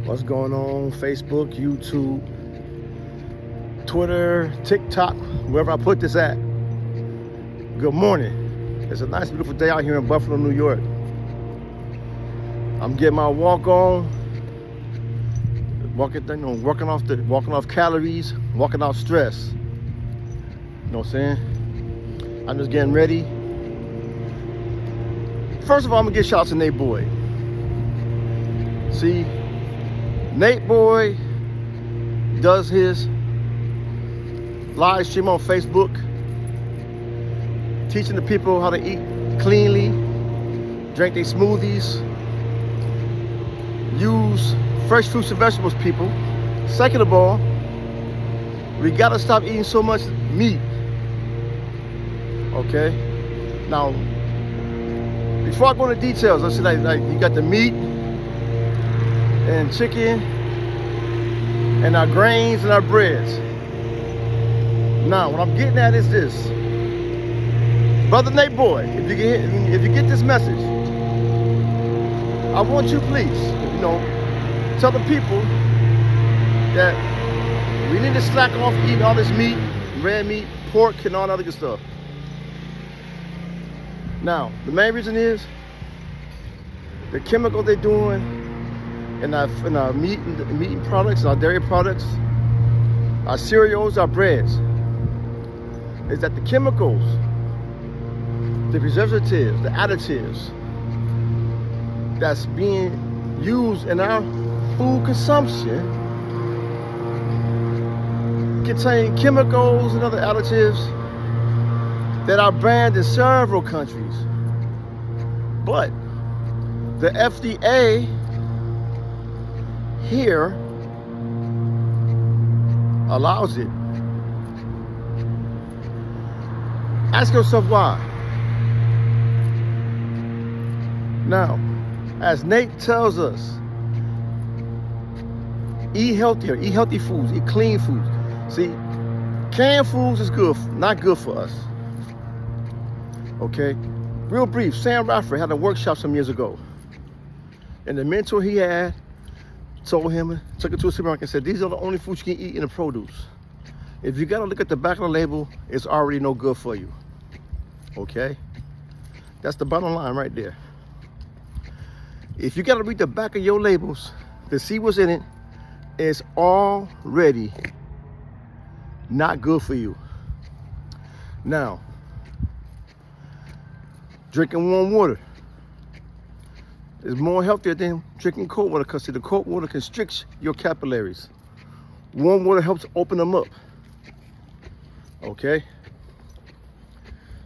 What's going on? Facebook, YouTube, Twitter, TikTok, wherever I put this at. Good morning. It's a nice, beautiful day out here in Buffalo, New York. I'm getting my walk on, working off calories, walking off stress. You know what I'm saying? I'm just getting ready. First of all, I'm gonna give shout out to Nate Boyd. See, Nate Boyd does his live stream on Facebook, teaching the people how to eat cleanly, drink their smoothies, use fresh fruits and vegetables, people. Second of all, we gotta stop eating so much meat. Okay? Now, before I go into details, let's say like you got the meat and chicken and our grains and our breads. Now, what I'm getting at is this. Brother Nate Boyd, if you get this message, I want you, please, tell the people that we need to slack off eating all this meat, red meat, pork, and all that other good stuff. Now, the main reason is the chemical they're doing in our meat products, our dairy products, our cereals, our breads, is that the chemicals, the preservatives, the additives that's being used in our food consumption contain chemicals and other additives that are banned in several countries. But the FDA here allows it. Ask yourself why. Now, as Nate tells us, eat healthier, eat healthy foods, eat clean foods. See, canned foods is not good for us. Okay? Real brief, Sam Radford had a workshop some years ago. And the mentor he had took it to a supermarket and said, these are the only foods you can eat in the produce. If you gotta look at the back of the label, it's already no good for you. Okay? That's the bottom line right there. If you gotta read the back of your labels to see what's in it, it's already not good for you. Now, drinking warm water is more healthier than drinking cold water, because the cold water constricts your capillaries. Warm water helps open them up. Okay?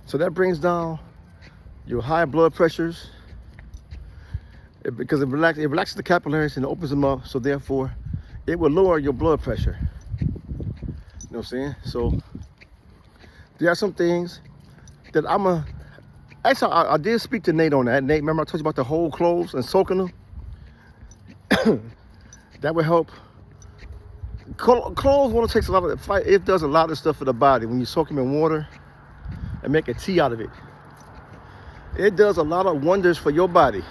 So that brings down your high blood pressures, because it relaxes the capillaries and opens them up, so therefore it will lower your blood pressure. You know what I'm saying? So there are some things that actually, I did speak to Nate on that. Nate, remember I told you about the whole cloves and soaking them? That would help. Cloves water takes a lot of, it does a lot of stuff for the body when you soak them in water and make a tea out of it. It does a lot of wonders for your body.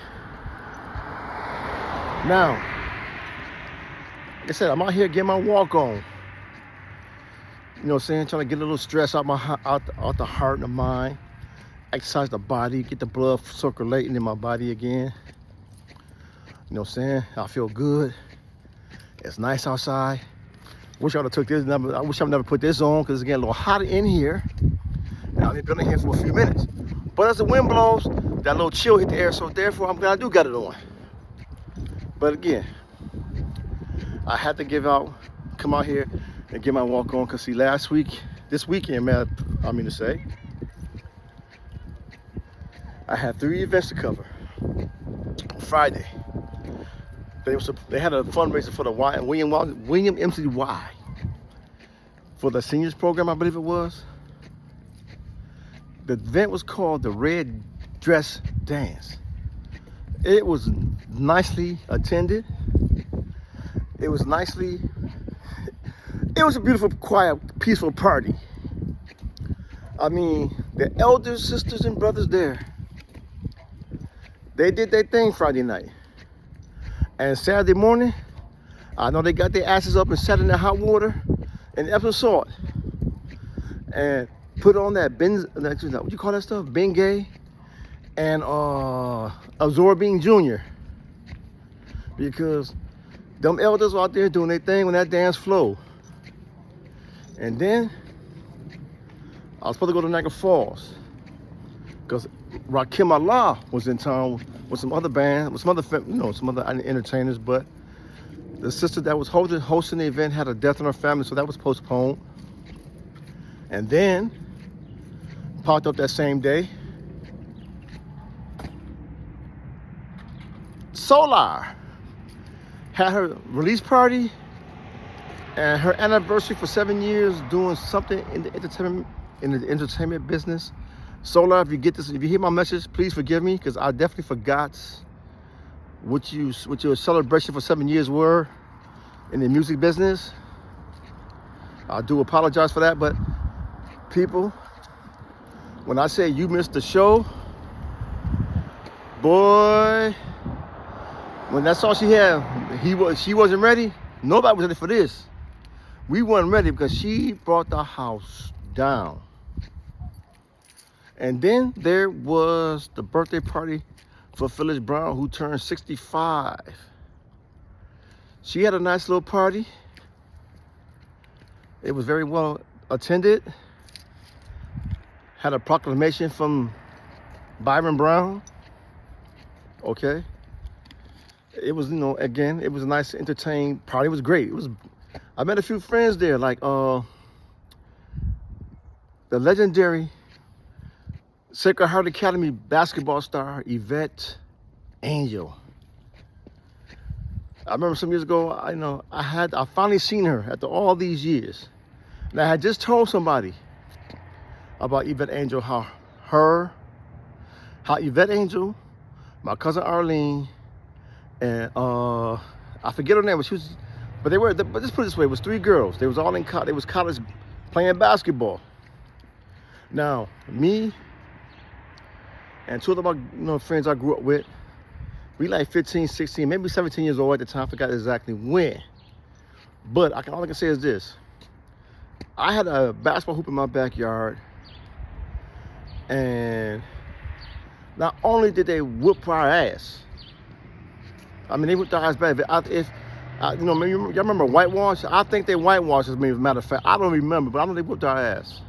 Now, like I said, I'm out here getting my walk on. You know what I'm saying? Trying to get a little stress out the heart and the mind. Exercise the body, get the blood circulating in my body again. You know what I'm saying? I feel good. It's nice outside. Wish I would have took this number. I wish I would never put this on, because it's getting a little hot in here. Now I've been in here for a few minutes. But as the wind blows, that little chill hit the air, so therefore I'm glad I do got it on. But again, I had to come out here and get my walk on, because see, this weekend, I had 3 events to cover. Friday, they had a fundraiser for the William MCY for the seniors program, I believe it was. The event was called the Red Dress Dance. It was nicely attended. It was a beautiful, quiet, peaceful party. I mean, the elders, sisters, and brothers there, they did their thing Friday night. And Saturday morning, I know they got their asses up and sat in the hot water and Epsom salt and put on that what you call that stuff? Bengay and Absorbing Junior. Because them elders out there doing their thing on that dance floor. And then I was supposed to go to Niagara Falls because Rakim Allah was in town with some other band, with some other entertainers, but the sister that was hosting the event had a death in her family, so that was postponed. And then popped up that same day, Solar had her release party and her anniversary for 7 years doing something in the entertainment business. Solar, if you get this, if you hear my message, please forgive me because I definitely forgot what your celebration for 7 years were in the music business. I do apologize for that, but people, when I say you missed the show, boy, when that's all she had, she wasn't ready. Nobody was ready for this. We weren't ready because she brought the house down. And then there was the birthday party for Phyllis Brown, who turned 65. She had a nice little party. It was very well attended. Had a proclamation from Byron Brown. Okay. It was, again, it was a nice, entertaining party. It was great. I met a few friends there, like the legendary Sacred Heart Academy basketball star Yvette Angel. I remember some years ago, I finally seen her after all these years. And I had just told somebody about Yvette Angel, how Yvette Angel, my cousin Arlene, and I forget her name, but let's put it this way, it was 3 girls. They was all they was college playing basketball. Now, me and 2 of my friends I grew up with, we like 15, 16, maybe 17 years old at the time. I forgot exactly when. But all I can say is this. I had a basketball hoop in my backyard. And not only did they whoop our ass, they whooped our ass bad. Y'all remember whitewash? I think they whitewashed, as a matter of fact. I don't remember, but I know they whooped our ass.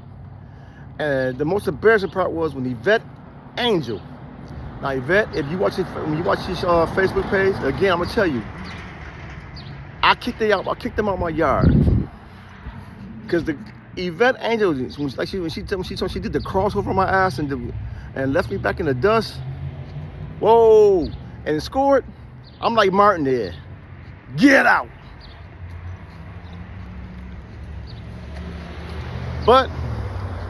And the most embarrassing part was when Yvette Angel. Now, Yvette, when you watch this Facebook page, again, I'm gonna tell you, I kicked them out my yard because the Yvette Angel, when she did the crossover on my ass and left me back in the dust. Whoa! And scored. I'm like Martin there. Get out! But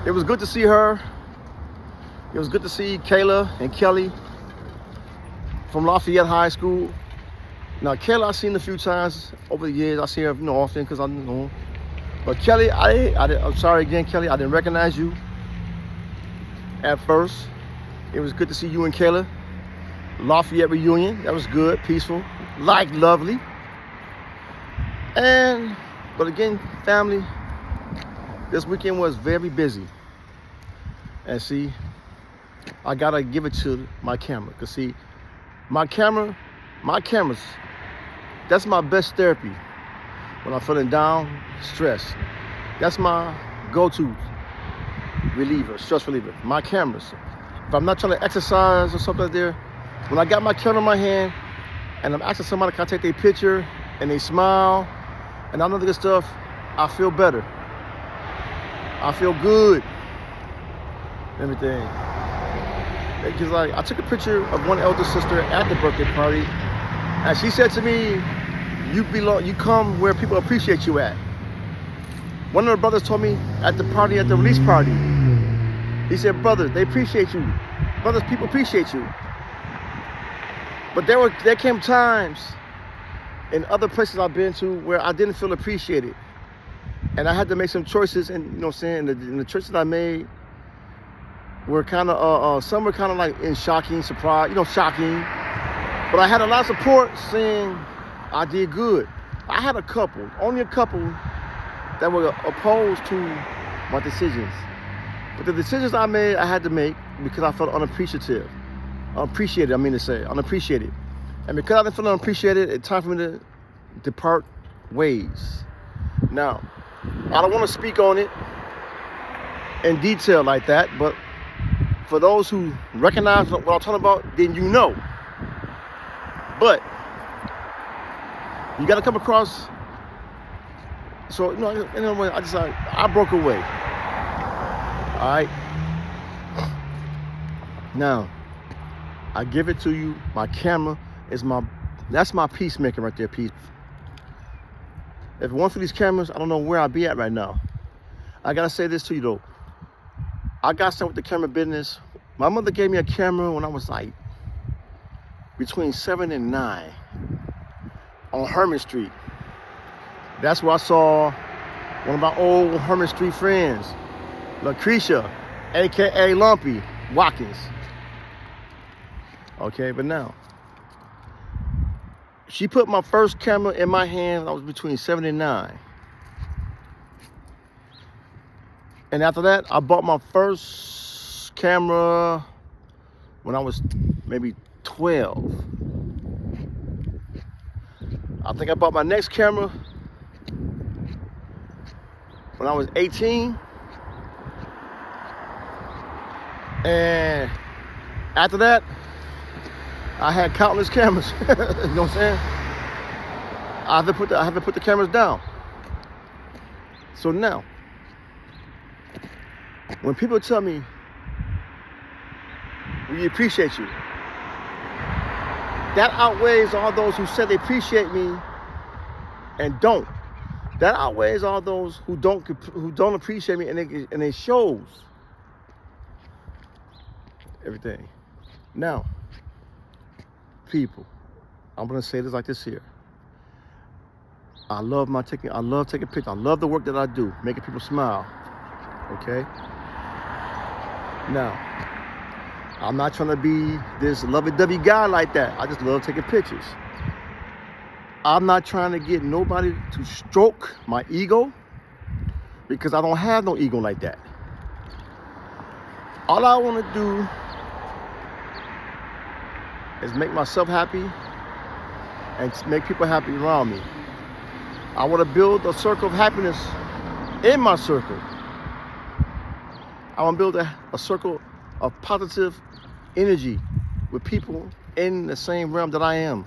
it was good to see her. It was good to see Kayla and Kelly from Lafayette High School. Now, Kayla I've seen a few times over the years. I see her often because I know. But Kelly, I'm sorry again, Kelly, I didn't recognize you at first. It was good to see you and Kayla. Lafayette reunion, that was good, peaceful, lovely. But again, family, this weekend was very busy. And see, I gotta give it to my camera. Cause see, my cameras, that's my best therapy. When I'm feeling down, stressed. That's my go-to stress reliever, my cameras. If I'm not trying to exercise or something like there, when I got my camera in my hand and I'm asking somebody can I take their picture and they smile and all that good stuff, I feel better. I feel good. Everything. Because I took a picture of one elder sister at the birthday party, and she said to me, you come where people appreciate you at. One of the brothers told me at the release party, he said, brothers, they appreciate you. Brothers, people appreciate you. But there came times in other places I've been to where I didn't feel appreciated. And I had to make some choices, and the choices I made were kind of, some were kind of like in shocking, surprise, shocking. But I had a lot of support saying I did good. I had a couple, only a couple that were opposed to my decisions. But the decisions I made, I had to make because I felt unappreciated. Unappreciated. And because I didn't feel unappreciated, it's time for me to depart ways. Now, I don't want to speak on it in detail like that, but for those who recognize what I'm talking about, then you know. But you got to come across. So I broke away. All right. Now, I give it to you. My camera is that's my peacemaker right there, peace. If it weren't for these cameras, I don't know where I'd be at right now. I gotta say this to you though. I got started with the camera business. My mother gave me a camera when I was like between 7 and 9 on Herman Street. That's where I saw one of my old Herman Street friends, Lucretia, AKA Lumpy Watkins. Okay, but now, she put my first camera in my hand when I was between 7 and 9. And after that, I bought my first camera when I was maybe 12. I think I bought my next camera when I was 18. And after that, I had countless cameras. You know what I'm saying? I have to put the cameras down. So now, when people tell me, we appreciate you, that outweighs all those who said they appreciate me and don't. That outweighs all those who don't appreciate me, and it shows everything. Now, people, I'm gonna say this like this here. I love taking pictures. I love the work that I do, making people smile. Okay. Now, I'm not trying to be this lovey-dovey guy like that. I just love taking pictures. I'm not trying to get nobody to stroke my ego because I don't have no ego like that. All I want to do is make myself happy and make people happy around me. I want to build a circle of happiness in my circle. I want to build a circle of positive energy with people in the same realm that I am.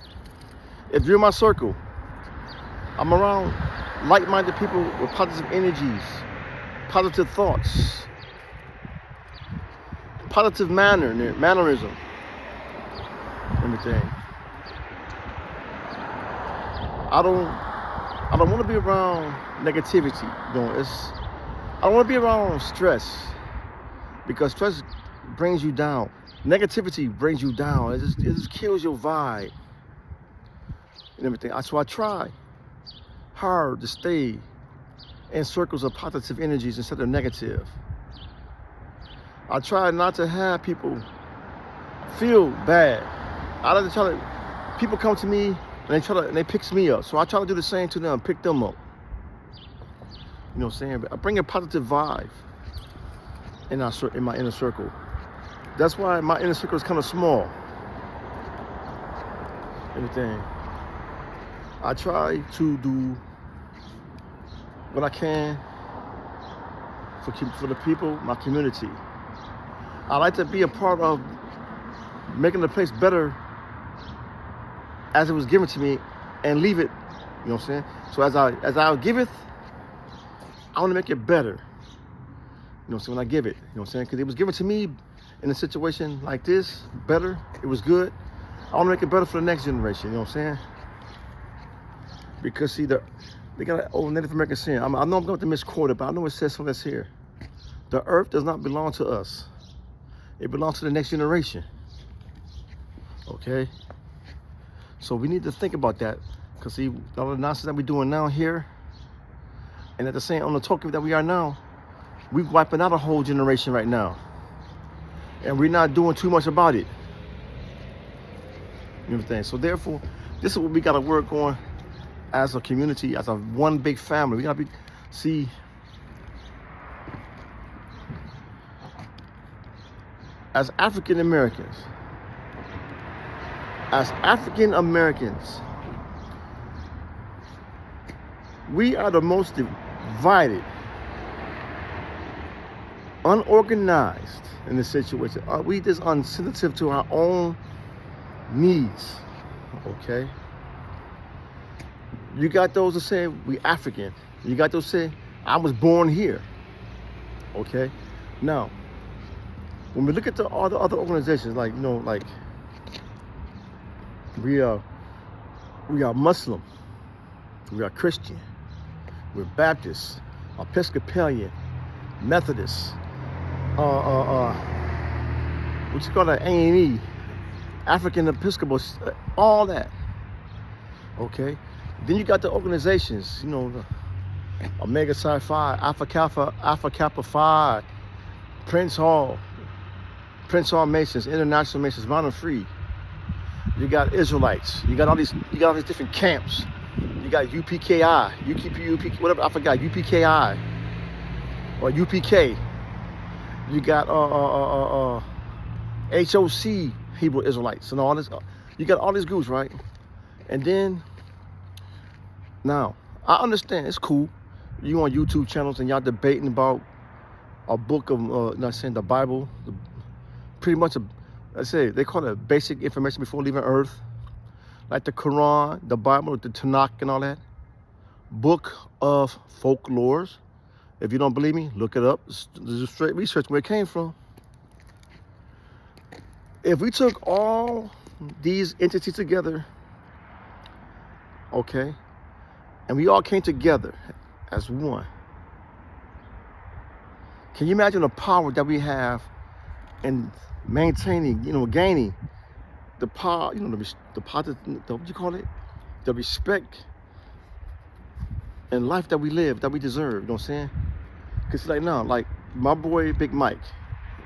If you're in my circle, I'm around like-minded people with positive energies, positive thoughts, positive mannerism, everything. I don't want to be around negativity. I don't want to be around stress because stress brings you down. Negativity brings you down. It just kills your vibe and everything. So I try hard to stay in circles of positive energies instead of negative. I try not to have people feel bad. People come to me and they pick me up. So I try to do the same to them, pick them up. You know what I'm saying? I bring a positive vibe in my inner circle. That's why my inner circle is kind of small. Everything. I try to do what I can for the people, my community. I like to be a part of making the place better as it was given to me and leave it, you know what I'm saying? So as I give it, I want to make it better. You know what I'm saying? When I give it, you know what I'm saying? Because it was given to me in a situation like this, better, it was good. I want to make it better for the next generation, you know what I'm saying? Because see, they got an old Native American saying, I know I'm going to misquote it, but I know it says something that's here. The earth does not belong to us. It belongs to the next generation. Okay? So we need to think about that. Because see, all the nonsense that we're doing now here, and at the same, on the token that we are now, we're wiping out a whole generation right now. And we're not doing too much about it. You know what I'm saying? So therefore, this is what we got to work on as a community, as a one big family. We gotta be, see, as African Americans, we are the most divided, unorganized in this situation. We just unsensitive to our own needs, okay? You got those that say we African. You got those that say I was born here, okay? Now, when we look at all the other organizations, like, you know, like we are Muslim, we are Christian, we're Baptist, Episcopalian, Methodist, what you call that, A&E, African Episcopal, all that, okay? Then you got the organizations, you know, the Omega Psi Phi, Alpha Kappa Phi, Prince Hall Masons, International Masons, Mountain Free. You got Israelites. You got all these different camps. You got UPKI, UP, whatever, I forgot, UPKI or UPK. You got HOC, Hebrew Israelites, and all this. You got all these groups, right? And then, now, I understand, it's cool. You on YouTube channels and y'all debating about a book of, not saying the Bible, pretty much, I say, they call it basic information before leaving Earth, like the Quran, the Bible, the Tanakh and all that. Book of folklores. If you don't believe me, look it up. This is straight research where it came from. If we took all these entities together, okay, and we all came together as one, can you imagine the power that we have in maintaining, you know, gaining the power, you know, the what you call it, the respect and life that we live, that we deserve, you know what I'm saying? Because like now, like my boy Big Mike,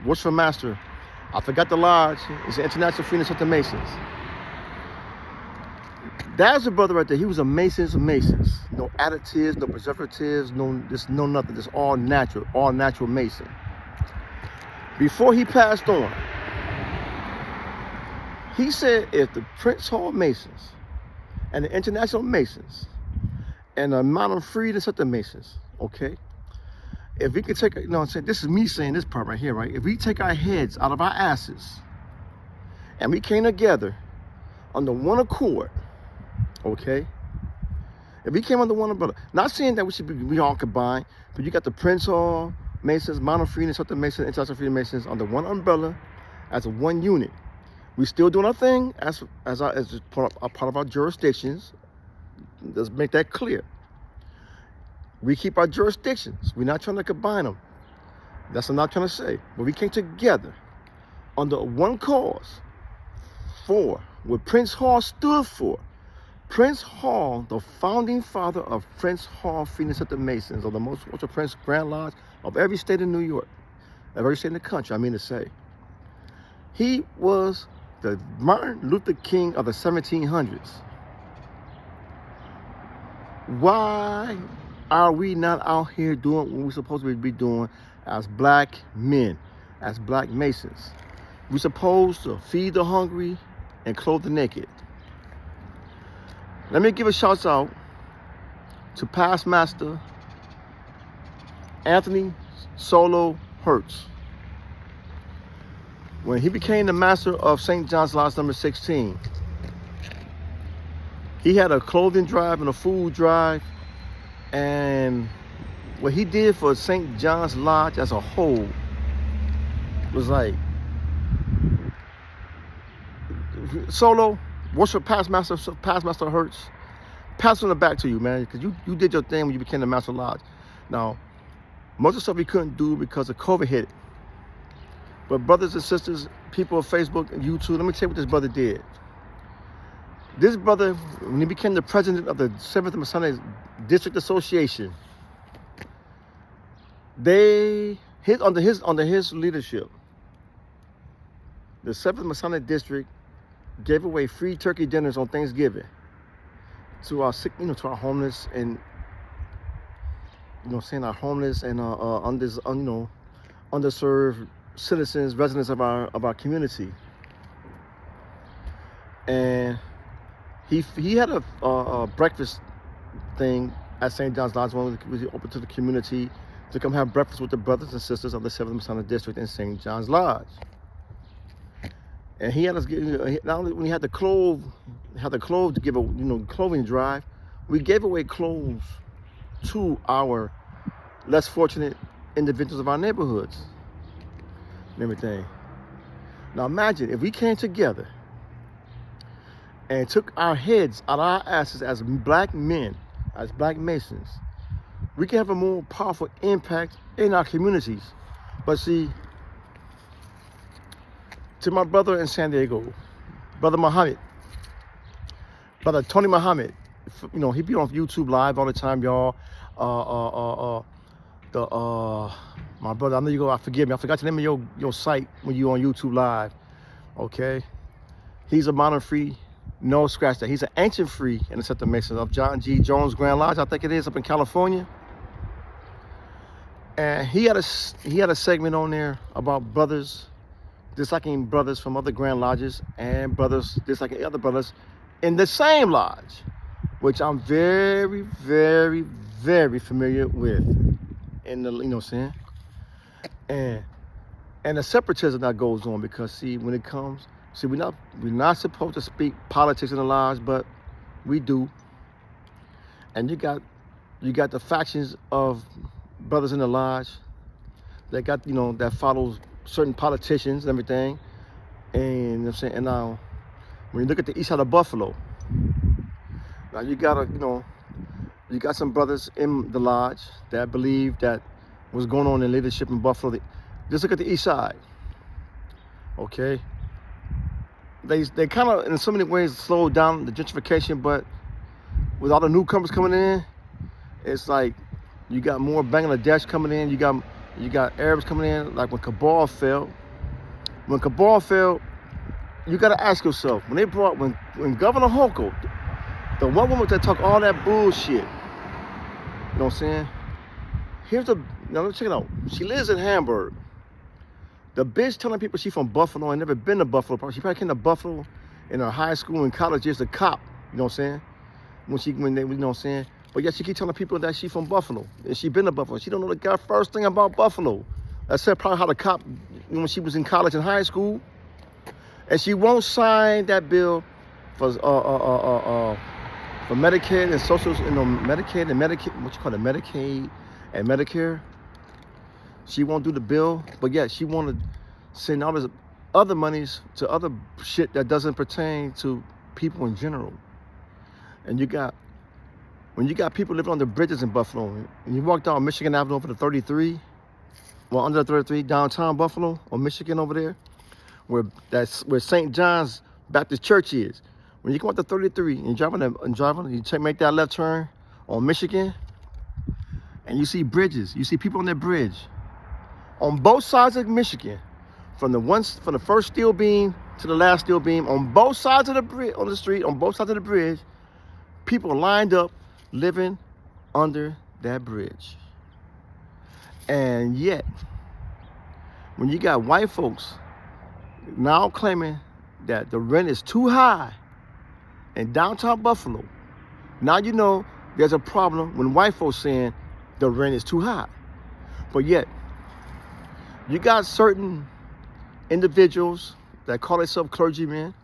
what's for master? I forgot the lodge. It's the International Freedom of the Masons. That's a brother right there. He was a Masons of Masons. No additives, no preservatives, no nothing. Just all natural Mason. Before he passed on, he said if the Prince Hall Masons and the International Masons and the Mountain Freedom of the Masons, okay, if we could take, you know what I'm saying, this is me saying this part right here, right? If we take our heads out of our asses and we came together under one accord, okay? If we came under one umbrella, not saying that we all combined, but you got the Prince Hall Masons, Mountain Freedom, Southern Masons, International Freedom Masons under one umbrella as a one unit. We still doing our thing as a part of our jurisdictions. Let's make that clear. We keep our jurisdictions. We're not trying to combine them. That's what I'm not trying to say. But we came together under one cause for what Prince Hall stood for. Prince Hall, the founding father of Prince Hall Freedom of the Masons, of the most ultra Prince Grand Lodge of every state in New York, of every state in the country, I mean to say. He was the Martin Luther King of the 1700s. Why are we not out here doing what we're supposed to be doing as black men, as black Masons? We're supposed to feed the hungry and clothe the naked. Let me give a shout out to past master Anthony Solo Hertz. When he became the master of St. John's Lodge number 16, he had a clothing drive and a food drive, and what he did for St. John's Lodge as a whole was like, Solo, what's your past master Hertz? Pass on the back to you, man, because you did your thing when you became the master lodge. Now, most of the stuff we couldn't do because of COVID hit. But brothers and sisters, people on Facebook and YouTube, let me tell you what this brother did. This brother, when he became the president of the 7th Masonic District Association, under his leadership, the 7th Masonic District gave away free turkey dinners on Thanksgiving. to our sick, to our homeless and saying our homeless and underserved citizens, residents of our community. And he had a breakfast thing at St. John's Lodge, one was open to the community to come have breakfast with the brothers and sisters of the 7th Masonic District in St. John's Lodge. And he had us get, not only when he had the clothes to give a clothing drive, we gave away clothes to our less fortunate individuals of our neighborhoods and everything. Now imagine if we came together and took our heads out of our asses as black men, as black Masons, we can have a more powerful impact in our communities. But see, to my brother in San Diego, Brother Muhammad, Brother Tony Muhammad, he be on YouTube Live all the time, y'all. My brother, I know you go, forgive me, I forgot the name of your site when you on YouTube Live, okay? He's a modern free, no scratch that. He's an ancient free in the Set of Masons of John G. Jones Grand Lodge, I think it is, up in California. And he had a segment on there about brothers disliking brothers from other Grand Lodges and brothers disliking other brothers in the same lodge, which I'm very, very, very familiar with. In the, what I'm saying? And the separatism that goes on, because see, when it comes, see, we're not supposed to speak politics in the lodge, but we do. And you got the factions of brothers in the lodge that got, that follows certain politicians and everything. And I'm saying, and now when you look at the east side of Buffalo, now you got some brothers in the lodge that believe that what's going on in leadership in Buffalo. Just look at the east side, okay? They kind of, in so many ways, slowed down the gentrification, but with all the newcomers coming in, it's like you got more Bangladesh coming in. You got Arabs coming in. Like when Cabal fell, you got to ask yourself, when Governor Hochul, the one woman that talk all that bullshit, you know what I'm saying? Now let's check it out. She lives in Hamburg. The bitch telling people she from Buffalo and never been to Buffalo. She probably came to Buffalo in her high school and college years, a cop, you know what I'm saying? When they, you know what I'm saying? But yet she keep telling people that she from Buffalo and she been to Buffalo. She don't know the first thing about Buffalo. Except probably how the cop, when she was in college and high school. And she won't sign that bill for Medicaid and social, Medicaid and Medicaid, what you call it, Medicaid and Medicare. She won't do the bill, but yet she want to send all this other monies to other shit that doesn't pertain to people in general. And when you got people living on the bridges in Buffalo, and you walk down Michigan Avenue over to 33, under the 33, downtown Buffalo, or Michigan over there, where St. John's Baptist Church is. When you come up to 33 and you make that left turn on Michigan, and you see bridges, you see people on that bridge, on both sides of Michigan, from the first steel beam to the last steel beam, on both sides of the bridge, on the street, on both sides of the bridge, people lined up living under that bridge. And yet, when you got white folks now claiming that the rent is too high in downtown Buffalo, now you know there's a problem when white folks saying the rent is too high. But yet, you got certain individuals that call themselves clergymen,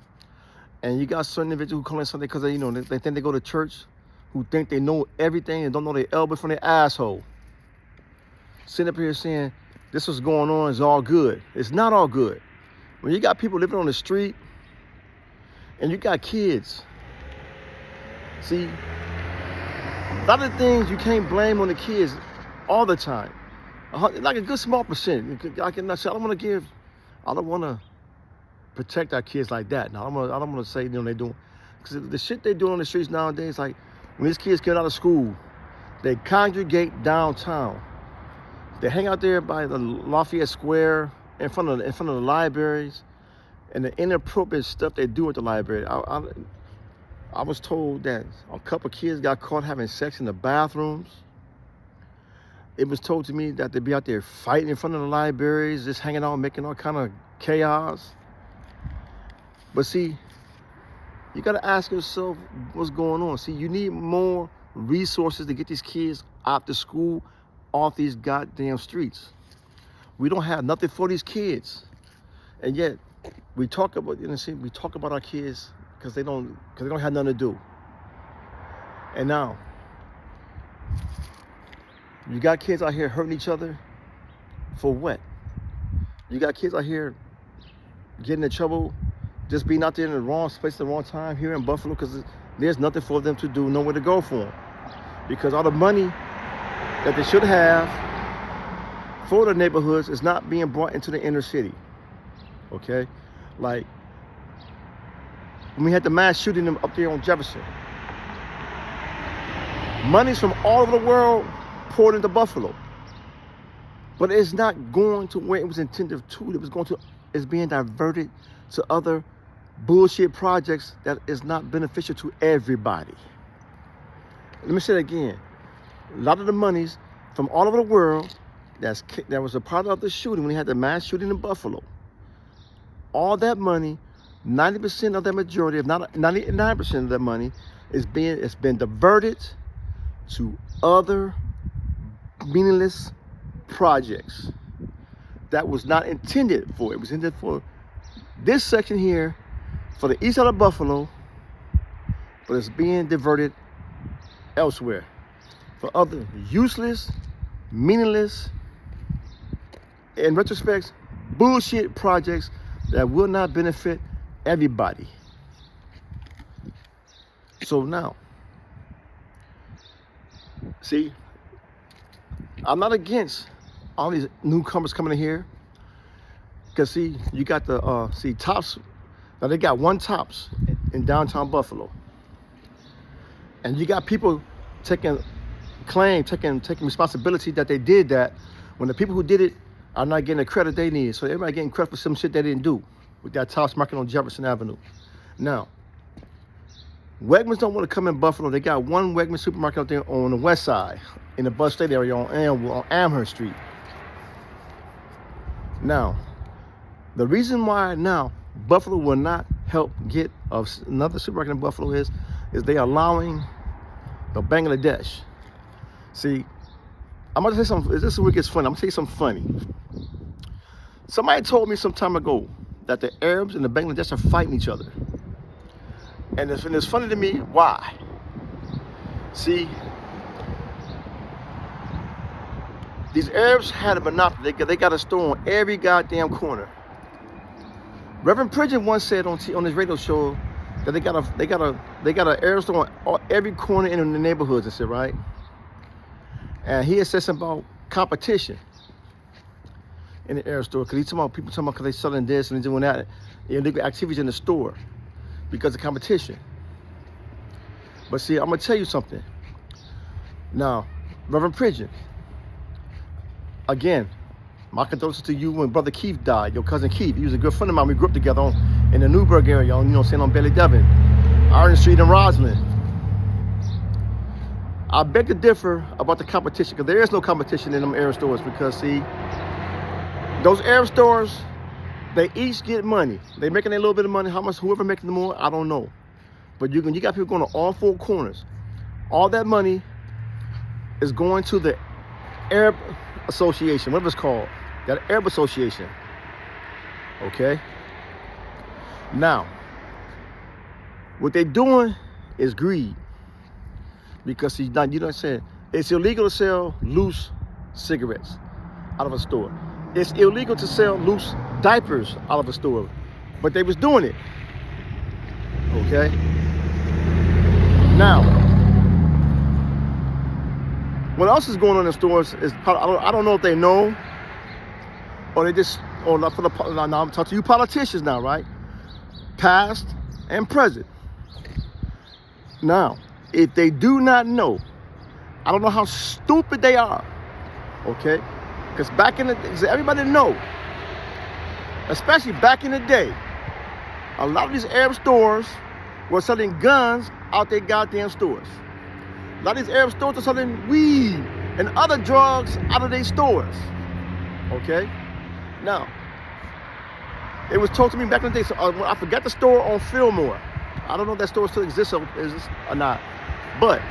and you got certain individuals who call themselves because they think they go to church, who think they know everything and don't know their elbow from their asshole. Sitting up here saying this is going on is all good. It's not all good. When you got people living on the street and you got kids, see, a lot of things you can't blame on the kids all the time. Like a good small percent. I don't want to protect our kids like that. Now, I don't want to say, they doing, because the shit they do on the streets nowadays, like when these kids get out of school, they congregate downtown. They hang out there by the Lafayette Square, in front of the libraries, and the inappropriate stuff they do at the library. I was told that a couple of kids got caught having sex in the bathrooms. It was told to me that they'd be out there fighting in front of the libraries, just hanging out, making all kind of chaos. But see, you got to ask yourself what's going on. See, you need more resources to get these kids out to school, off these goddamn streets. We don't have nothing for these kids, and yet we talk about, we talk about our kids because they don't have nothing to do. And now you got kids out here hurting each other for what? You got kids out here getting in trouble just being out there in the wrong space at the wrong time here in Buffalo because there's nothing for them to do, nowhere to go for them. Because all the money that they should have for the neighborhoods is not being brought into the inner city. Okay? Like, when we had the mass shooting them up there on Jefferson, money's from all over the world poured into Buffalo. But it's not going to where it was intended to. It's being diverted to other bullshit projects that is not beneficial to everybody. Let me say it again. A lot of the monies from all over the world that was a part of the shooting when we had the mass shooting in Buffalo, all that money, 90% of that majority, if not 99% of that money, it's been diverted to other meaningless projects that was not intended for. It was intended for this section here, for the east side of Buffalo, but it's being diverted elsewhere for other useless, meaningless, in retrospect, bullshit projects that will not benefit everybody. So now, see, I'm not against all these newcomers coming in here, because see, you got the Tops. Now they got one Tops in downtown Buffalo, and you got people taking responsibility that they did that, when the people who did it are not getting the credit they need. So everybody getting credit for some shit they didn't do with that Tops market on Jefferson Avenue. Now, Wegmans don't want to come in Buffalo. They got one Wegmans supermarket out there on the west side, in the Bud State area on Amherst Street. Now, the reason why now Buffalo will not help get another supermarket in Buffalo is they are allowing the Bangladesh. See, I'm going to say something. This is where it gets funny. I'm going to tell you something funny. Somebody told me some time ago that the Arabs and the Bangladesh are fighting each other. And it's funny to me, why? See, these Arabs had a monopoly. They got a store on every goddamn corner. Reverend Pridgeon once said on his radio show that they got an Arab store on every corner in the neighborhoods. I said, right? And he had said something about competition in the Arab store, because people talking about because they selling this and they doing that, illegal activities in the store because of competition. But see, I'm gonna tell you something. Now, Reverend Pridgeon, again, my condolences to you when Brother Keith died, your cousin Keith. He was a good friend of mine. We grew up together in the Newburgh area, on Bailey Devon, Iron Street and Roslyn. I beg to differ about the competition, because there is no competition in them Arab stores, because see, those Arab stores, they each get money. They making a little bit of money. How much, whoever making the more, I don't know. But you got people going to all four corners. All that money is going to the Arab Association, whatever it's called, that Arab Association. Okay? Now, what they're doing is greed. Because you know what I'm saying? It's illegal to sell loose cigarettes out of a store. It's illegal to sell loose diapers out of a store. But they was doing it. Okay? Now, what else is going on in the stores is, I don't know if they know, or they just, or not for the, now I'm talking to you politicians now, right? Past and present. Now, if they do not know, I don't know how stupid they are, okay? Because back in the day, everybody know, especially back in the day, a lot of these Arab stores were selling guns out their goddamn stores. A lot of these Arab stores are selling weed and other drugs out of their stores. Okay? Now, it was told to me back in the day, so I forgot the store on Fillmore. I don't know if that store still exists or not. But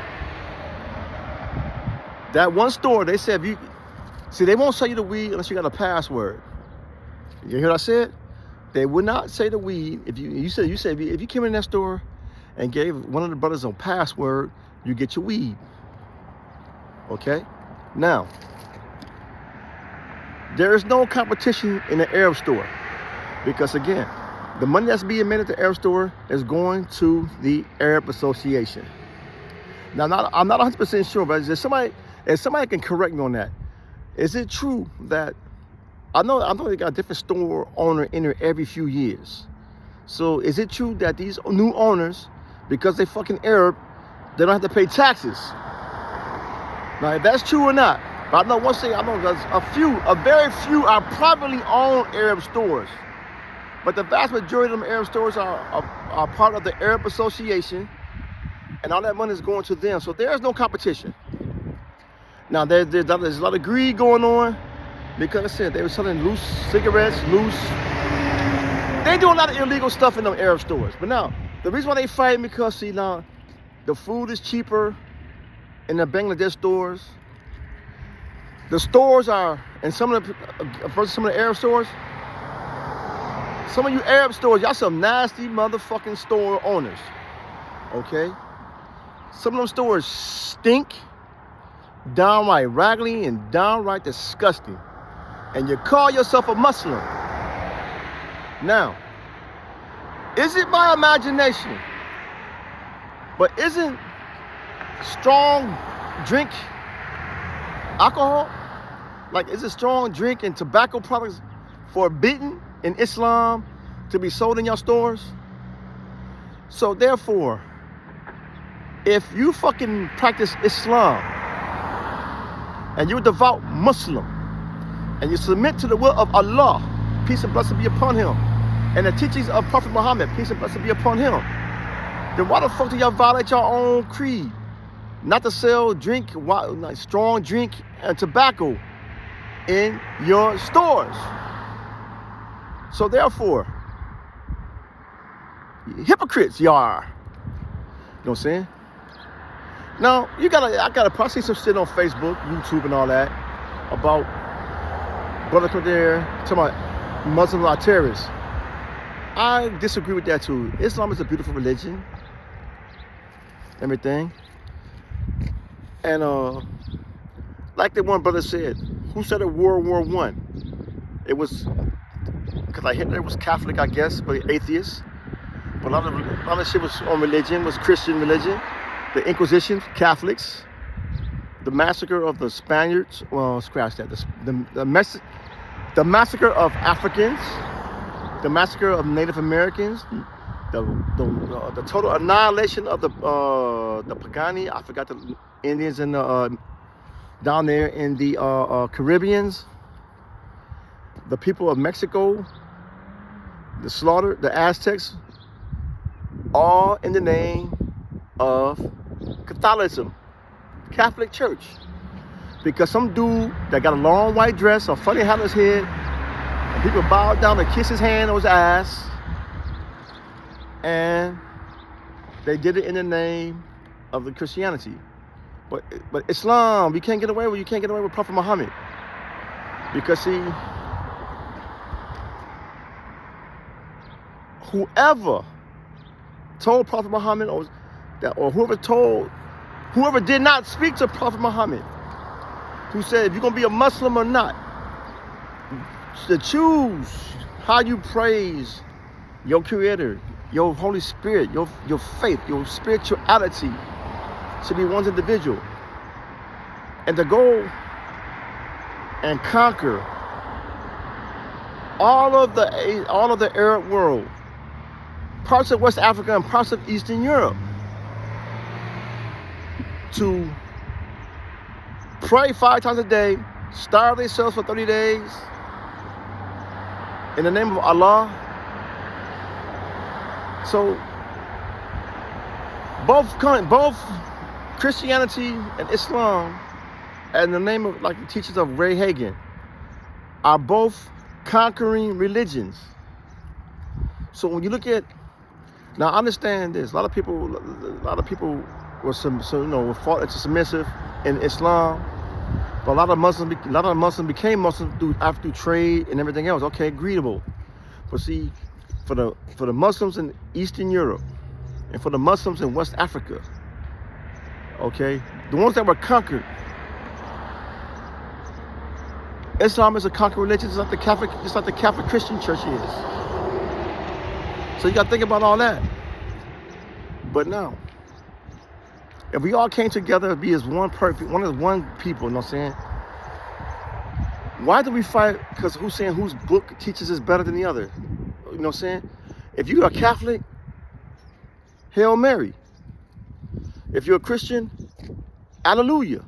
that one store, they said, they won't sell you the weed unless you got a password. You hear what I said? They would not say the weed. If you said if you came in that store and gave one of the brothers a password, you get your weed. Okay? Now, there is no competition in the Arab store because, again, the money that's being made at the Arab store is going to the Arab Association. Now, I'm not 100% sure, but if somebody can correct me on that, is it true that I know they got a different store owner in there every few years? So is it true that these new owners, because they fucking Arab, they don't have to pay taxes? Now, if that's true or not, but I know one thing, I know there's a very few are privately owned Arab stores. But the vast majority of them Arab stores are part of the Arab Association, and all that money is going to them. So there is no competition. Now, there's a lot of greed going on because, I said, they were selling loose cigarettes, They do a lot of illegal stuff in them Arab stores. But now, the reason why they fight because, see, now, the food is cheaper in the Bangladesh stores. The stores are, in some of the Arab stores, some of you Arab stores, y'all some nasty motherfucking store owners, okay? Some of them stores stink, downright raggedy and downright disgusting. And you call yourself a Muslim. Now, is it my imagination? But isn't strong drink alcohol? Like, is it strong drink and tobacco products forbidden in Islam to be sold in your stores? So therefore, if you fucking practice Islam and you're a devout Muslim and you submit to the will of Allah, peace and blessing be upon him, and the teachings of Prophet Muhammad, peace and blessing be upon him, then why the fuck do y'all violate your own creed? Not to sell drink, like strong drink and tobacco in your stores. So therefore, hypocrites you are. You know what I'm saying? Now, I gotta probably see some shit on Facebook, YouTube and all that about brother come there talking about Muslims are terrorists. I disagree with that too. Islam is a beautiful religion. Everything. And like the one brother said, who said it World War I? It was because Hitler was Catholic, I guess, but atheist. But a lot of shit was on religion, was Christian religion. The Inquisition, Catholics. The massacre of the Spaniards, well, scratch that. The massacre of Africans. The massacre of Native Americans. The total annihilation of the Pagani, I forgot the Indians in the down there in the Caribbeans, the people of Mexico, the slaughter, the Aztecs, all in the name of Catholicism, Catholic Church. Because some dude that got a long white dress, a funny hat on his head, and people bowed down to kiss his hand or his ass, and they did it in the name of the Christianity. But Islam, you can't get away with Prophet Muhammad. Because see, whoever told Prophet Muhammad or whoever did not speak to Prophet Muhammad, who said if you're gonna be a Muslim or not, to choose how you praise your Creator, your Holy Spirit, your faith, your spirituality should be one's individual. And to go and conquer all of the Arab world, parts of West Africa and parts of Eastern Europe, to pray 5 times a day, starve themselves for 30 days in the name of Allah. So both Christianity and Islam, and the name of, like, the teachers of Ray Hagen, are both conquering religions. So when you look at, now understand this, a lot of people were were fought as submissive in Islam, but a lot of Muslims became Muslims through trade and everything else. Okay, agreeable. But see, for the Muslims in Eastern Europe and for the Muslims in West Africa, okay, the ones that were conquered, Islam is a conquered religion, just like the Catholic Christian Church is. So you got to think about all that. But now, if we all came together and be as one people, you know what I'm saying? Why do we fight? Because who's saying whose book teaches us better than the other? You know what I'm saying? If you're a Catholic, Hail Mary. If you're a Christian, Hallelujah.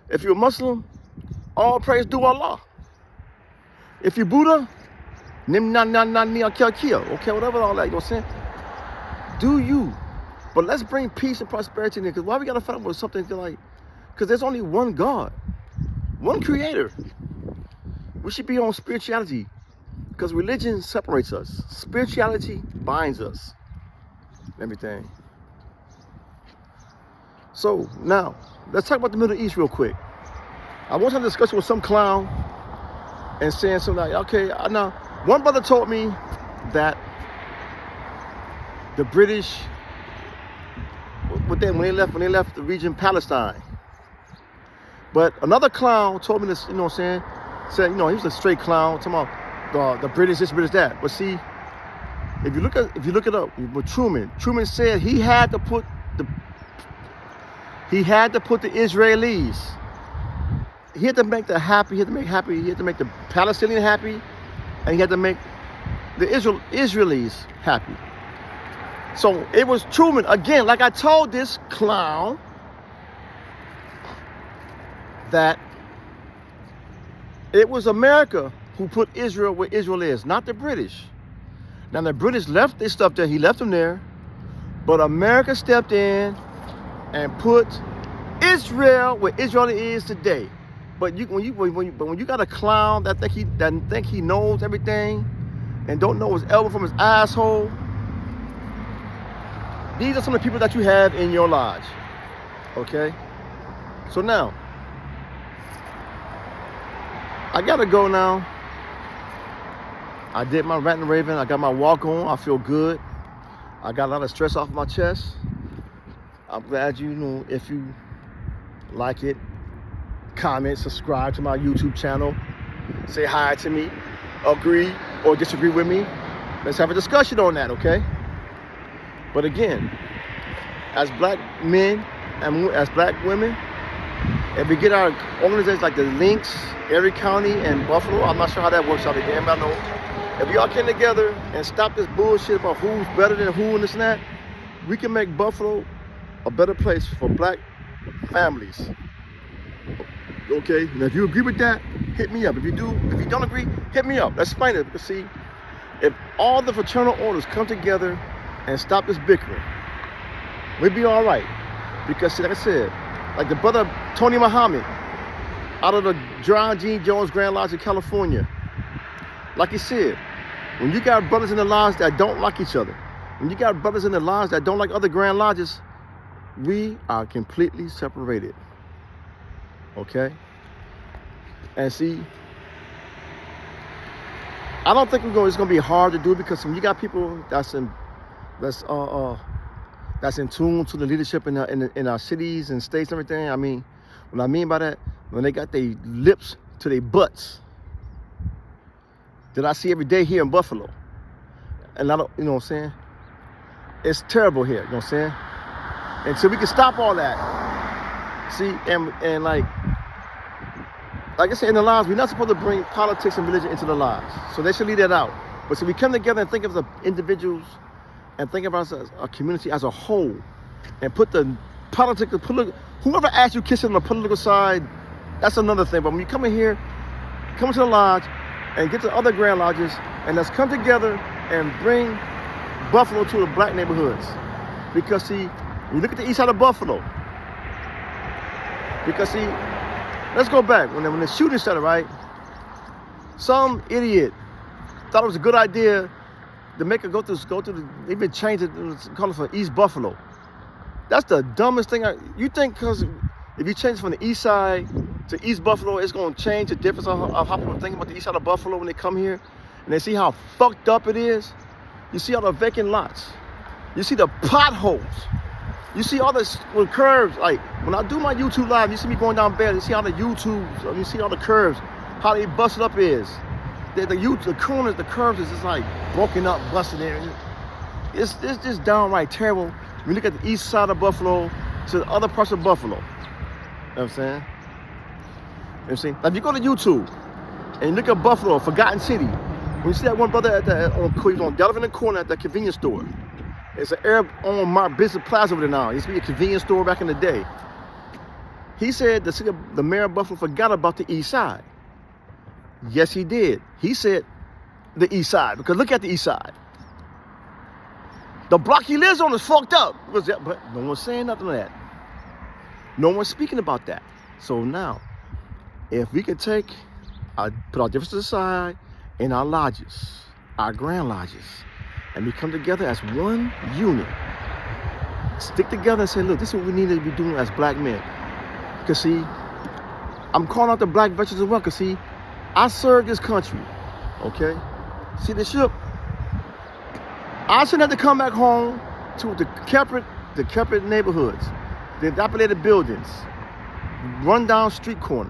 If you're a Muslim, all praise to Allah. If you're Buddha, Nim na na na nia kia kia. Okay, whatever all that, you know what I'm saying? Do you? But let's bring peace and prosperity in there. Because why we gotta fight with something like? Because there's only one God, one Creator. We should be on spirituality. Because religion separates us. Spirituality binds us. Everything. So now, let's talk about the Middle East real quick. I was having a discussion with some clown and saying something like, okay, now, one brother told me that the British, when they left the region Palestine. But another clown told me this, you know what I'm saying? Said, you know, he was a straight clown, talking about the British this, British that. But see, if you look it up, with Truman said he had to put the Israelis. He had to make them happy. He had to make the Palestinians happy, and he had to make the Israelis happy. So it was Truman again. Like I told this clown that it was America who put Israel where Israel is, not the British. Now the British left their stuff there. He left them there, but America stepped in and put Israel where Israel is today. But when you got a clown that think he knows everything and don't know his elbow from his asshole, these are some of the people that you have in your lodge. Okay? So now, I gotta go now. I did my rant and raving. I got my walk on. I feel good. I got a lot of stress off my chest. I'm glad if you like it, comment, subscribe to my YouTube channel, say hi to me, agree or disagree with me. Let's have a discussion on that, okay? But again, as black men and as black women, if we get our organizations like the Links, Erie County, and Buffalo, I'm not sure how that works out again, but I know if y'all came together and stop this bullshit about who's better than who and this and that, we can make Buffalo a better place for black families. Okay, now if you agree with that, hit me up. If you don't agree, hit me up. Let's explain it. Because see, if all the fraternal orders come together and stop this bickering, we'll be all right. Because see, like I said, like the brother Tony Muhammad out of the John G. Jones Grand Lodge in California, like he said, when you got brothers in the lodge that don't like each other, when you got brothers in the lodge that don't like other Grand Lodges, we are completely separated. Okay? And see, I don't think it's gonna be hard to do, because when you got people that's in tune to the leadership in our cities and states and everything. I mean, what I mean by that, when they got their lips to their butts, that I see every day here in Buffalo. And I don't, you know what I'm saying? It's terrible here, you know what I'm saying? And so we can stop all that. See, and like I said, in the lives, we're not supposed to bring politics and religion into the lives. So they should leave that out. But so we come together and think of the individuals and think of us as a community as a whole, and put the political, whoever asked you kissing on the political side, that's another thing. But when you come in here, come to the lodge and get to other Grand Lodges, and let's come together and bring Buffalo to the black neighborhoods. Because see, when you look at the east side of Buffalo, because see, let's go back when the shooting started, right? Some idiot thought it was a good idea to make it go to the, even change it, call it for East Buffalo. That's the dumbest thing. You think because if you change from the east side to East Buffalo, it's going to change the difference of how people think about the east side of Buffalo when they come here and they see how fucked up it is? You see all the vacant lots. You see the potholes. You see all the curves. Like when I do my YouTube live, you see me going down bad. You see all the you see all the curves, how they busted up is. The corners, the curves is just like broken up, busted in. It's just downright terrible. When you look at the east side of Buffalo to the other parts of Buffalo. You know what I'm saying? You know what I'm saying? Like if you go to YouTube and you look at Buffalo, Forgotten City, when you see that one brother he's on Delavan corner at the convenience store. It's an Arab-owned business plaza over there now. It used to be a convenience store back in the day. He said the mayor of Buffalo forgot about the east side. Yes, he did. He said the east side, because look at the east side. The block he lives on is fucked up. But no one's saying nothing of that. No one's speaking about that. So now, if we could put our differences aside in our lodges, our grand lodges, and we come together as one unit, stick together and say, look, this is what we need to be doing as black men. Because see, I'm calling out the black veterans as well, because see, I served this country, okay? See the ship? I shouldn't have to come back home to the decrepit neighborhoods, the dilapidated buildings, run down streets. You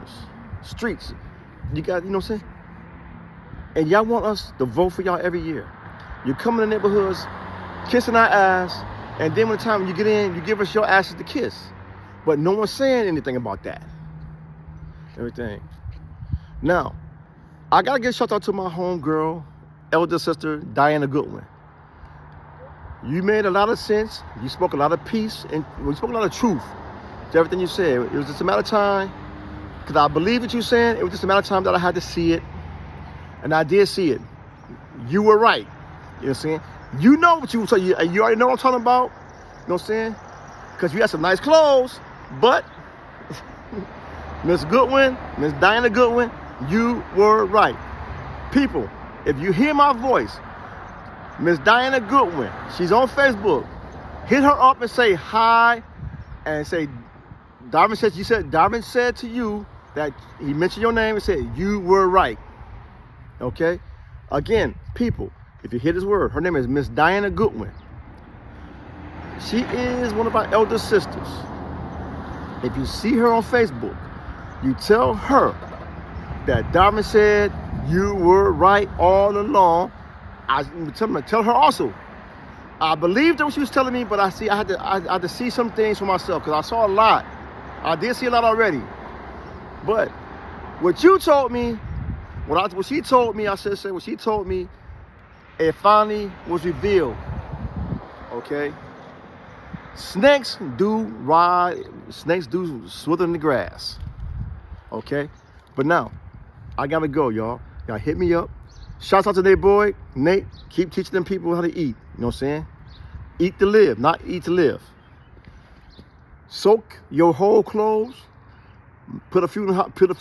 know what I'm saying? And y'all want us to vote for y'all every year. You come in the neighborhoods, kissing our ass, and then when the time you get in, you give us your asses to kiss. But no one's saying anything about that. Everything. Now, I gotta give a shout out to my homegirl, elder sister, Diana Goodwin. You made a lot of sense. You spoke a lot of peace, and you spoke a lot of truth to everything you said. It was just a matter of time, because I believe what you're saying. It was just a matter of time that I had to see it, and I did see it. You were right. You know what I'm saying? You know what you already know what I'm talking about. You know what I'm saying? Because you had some nice clothes, but Miss Goodwin, Miss Diana Goodwin, you were right. People, if you hear my voice, Miss Diana Goodwin, she's on Facebook. Hit her up and say hi, and say, Darvin said to you that he mentioned your name and said you were right. Okay? Again, people, if you hear this word, her name is Miss Diana Goodwin. She is one of our elder sisters. If you see her on Facebook, you tell her that Darvin said you were right all along. I tell her also. I believed what she was telling me, but I had to see some things for myself, because I saw a lot. I did see a lot already. But what you told me, what she told me, what she told me, it finally was revealed. Okay? Snakes do swither in the grass. Okay? But now, I gotta go, y'all. Y'all hit me up. Shouts out to their boy, Nate. Keep teaching them people how to eat. You know what I'm saying? Eat to live, not eat to live. Soak your whole clothes. Put a few in a cup of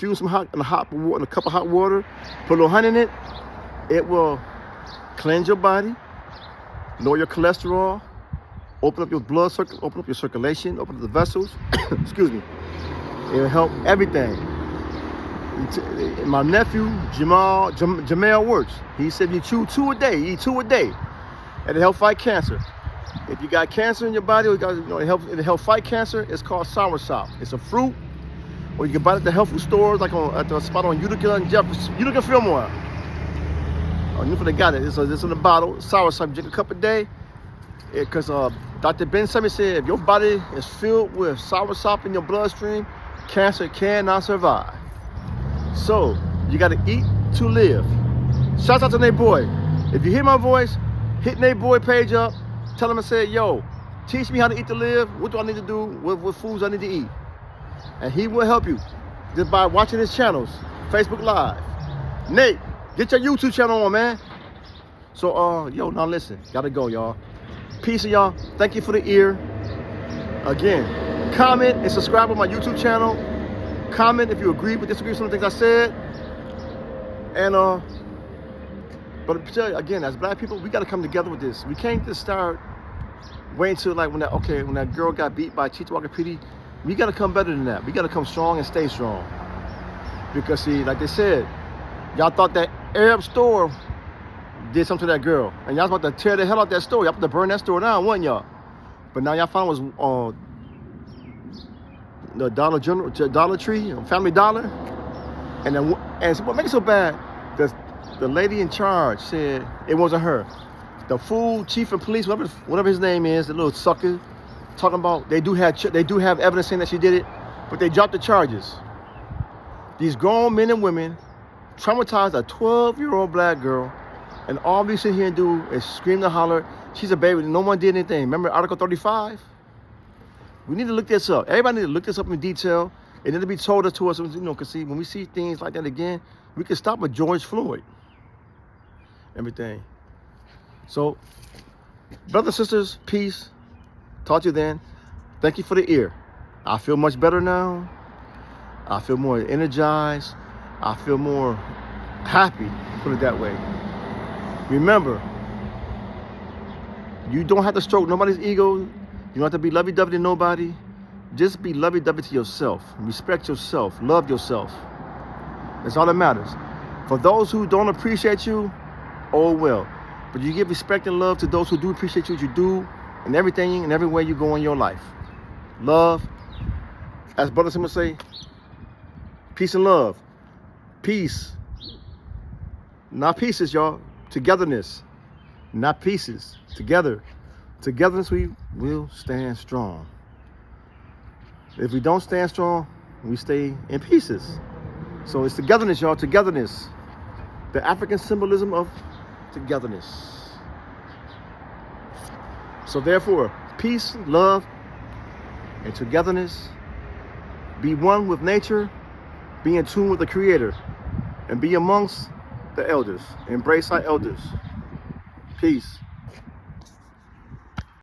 hot water. Put a little honey in it. It will cleanse your body, lower your cholesterol, open up your blood circle, open up your circulation, open up the vessels. Excuse me. It'll help everything. My nephew Jamal Works, he said you chew two a day, eat two a day, and it'll help fight cancer. If you got cancer in your body, it'll help fight cancer. It's called soursop. It's a fruit, or you can buy it at the health food stores, like at the spot on Utica and Jefferson, Utica Fillmore. Oh, you got it. It's in a bottle. Soursop. You drink a cup a day, because Dr. Ben Simmons said if your body is filled with soursop in your bloodstream, cancer cannot survive. So, you got to eat to live. Shout out to Nate Boy. If you hear my voice, hit Nate Boy page up. Tell him and say, yo, teach me how to eat to live. What do I need to do? What foods I need to eat? And he will help you just by watching his channels, Facebook Live. Nate, get your YouTube channel on, man. So, yo, now listen. Got to go, y'all. Peace, y'all. Thank you for the ear. Again, comment and subscribe on my YouTube channel. Comment if you agree or disagree with some of the things I said. And but tell you, again, as black people, we got to come together with this. We can't just start waiting till like when that girl got beat by Chief Walker PD. We got to come better than that. We got to come strong and stay strong. Because see, like they said, y'all thought that Arab store did something to that girl, and y'all was about to tear the hell out that store. Y'all about to burn that store down, wasn't y'all? But now y'all found it was the Dollar Tree, Family Dollar, and what makes it so bad? The lady in charge said it wasn't her. The fool chief of police, whatever his name is, the little sucker, talking about they do have evidence saying that she did it, but they dropped the charges. These grown men and women traumatized a 12-year-old black girl, and all we sit here and do is scream and holler. She's a baby. No one did anything. Remember Article 35? We need to look this up. Everybody need to look this up in detail. It need to be told to us, because see, when we see things like that again, we can stop with George Floyd. Everything. So, brothers, sisters, peace. Talk to you then. Thank you for the ear. I feel much better now. I feel more energized. I feel more happy, put it that way. Remember, you don't have to stroke nobody's ego. You don't have to be lovey-dovey to nobody. Just be lovey-dovey to yourself. Respect yourself. Love yourself. That's all that matters. For those who don't appreciate you, oh well. But you give respect and love to those who do appreciate you, what you do, and everything and everywhere you go in your life. Love. As Brother Simon say, peace and love. Peace. Not pieces, y'all. Togetherness. Not pieces. Together. Togetherness, we will stand strong. If we don't stand strong, we stay in pieces. So it's togetherness, y'all. Togetherness. The African symbolism of togetherness. So therefore, peace, love, and togetherness. Be one with nature. Be in tune with the Creator. And be amongst the elders. Embrace our elders. Peace.